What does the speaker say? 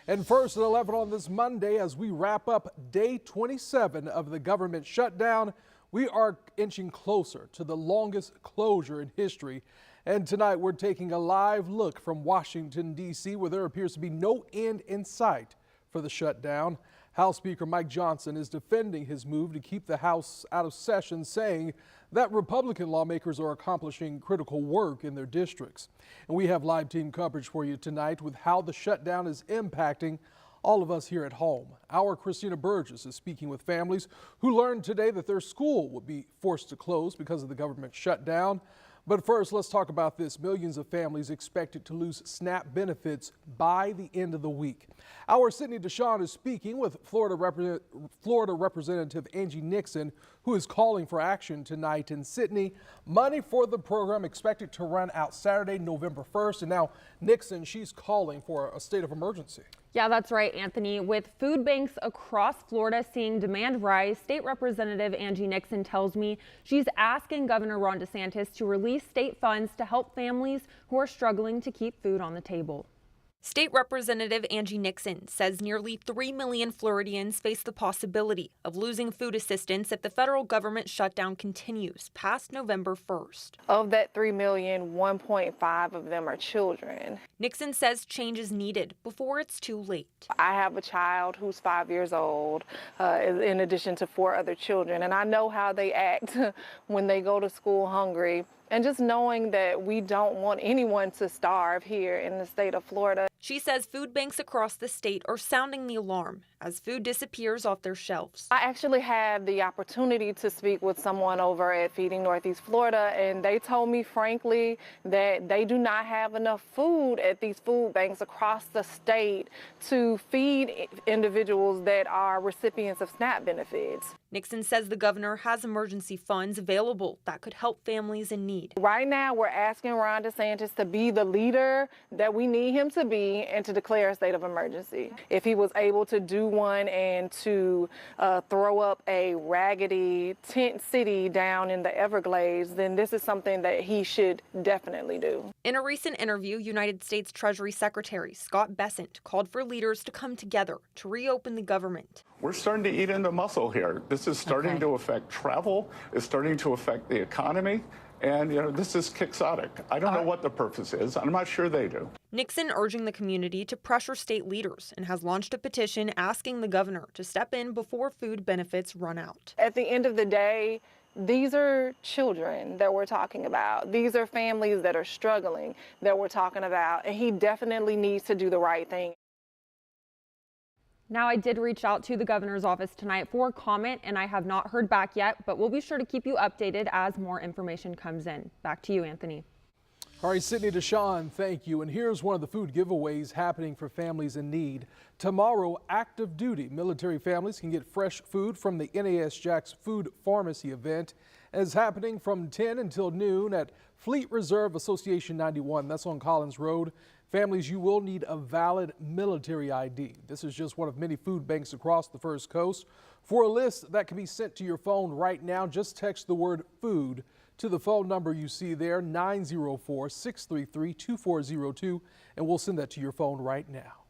And first at 11 on this Monday, as we wrap up day 27 of the government shutdown, we are inching closer to the longest closure in history. And tonight we're taking a live look from Washington, D.C., where there appears to be no end in sight for the shutdown. House Speaker Mike Johnson is defending his move to keep the House out of session, saying that Republican lawmakers are accomplishing critical work in their districts. And we have live team coverage for you tonight with how the shutdown is impacting all of us here at home. Our Christina Burgess is speaking with families who learned today that their school would be forced to close because of the government shutdown. But first, let's talk about this. Millions of families expected to lose SNAP benefits by the end of the week. Our Sydney Deshawn is speaking with Florida Representative Angie Nixon, who is calling for action tonight in Sydney. Money for the program expected to run out Saturday, November 1st. And now Nixon, she's calling for a state of emergency. Yeah, that's right, Anthony. With food banks across Florida seeing demand rise, State Representative Angie Nixon tells me she's asking Governor Ron DeSantis to release state funds to help families who are struggling to keep food on the table. State Representative Angie Nixon says nearly 3 million Floridians face the possibility of losing food assistance if the federal government shutdown continues past November 1st. Of that 3 million, 1.5 of them are children. Nixon says change is needed before it's too late. I have a child who's 5 years old, in addition to 4 other children, and I know how they act when they go to school hungry. And just knowing that we don't want anyone to starve here in the state of Florida. She says food banks across the state are sounding the alarm as food disappears off their shelves. I actually had the opportunity to speak with someone over at Feeding Northeast Florida, and they told me frankly that they do not have enough food at these food banks across the state to feed individuals that are recipients of SNAP benefits. Nixon says the governor has emergency funds available that could help families in need. Right now, we're asking Ron DeSantis to be the leader that we need him to be and to declare a state of emergency. If he was able to do one and to throw up a raggedy tent city down in the Everglades, then this is something that he should definitely do. In a recent interview, United States Treasury Secretary Scott Bessent called for leaders to come together to reopen the government. We're starting to eat into muscle here. This is starting to affect travel. It's starting to affect the economy. And, this is quixotic. I don't know what the purpose is. I'm not sure they do. Nixon urging the community to pressure state leaders and has launched a petition asking the governor to step in before food benefits run out. At the end of the day, these are children that we're talking about. These are families that are struggling that we're talking about. And he definitely needs to do the right thing. Now, I did reach out to the governor's office tonight for comment, and I have not heard back yet, but we'll be sure to keep you updated as more information comes in. Back to you, Anthony. All right, Sydney Deshawn, thank you. And here's one of the food giveaways happening for families in need. Tomorrow, active duty military families can get fresh food from the NAS Jack's Food Pharmacy event. It's happening from 10 until noon at Fleet Reserve Association 91. That's on Collins Road. Families, you will need a valid military ID. This is just one of many food banks across the First Coast. For a list that can be sent to your phone right now, just text the word food to the phone number you see there, 904-633-2402, and we'll send that to your phone right now.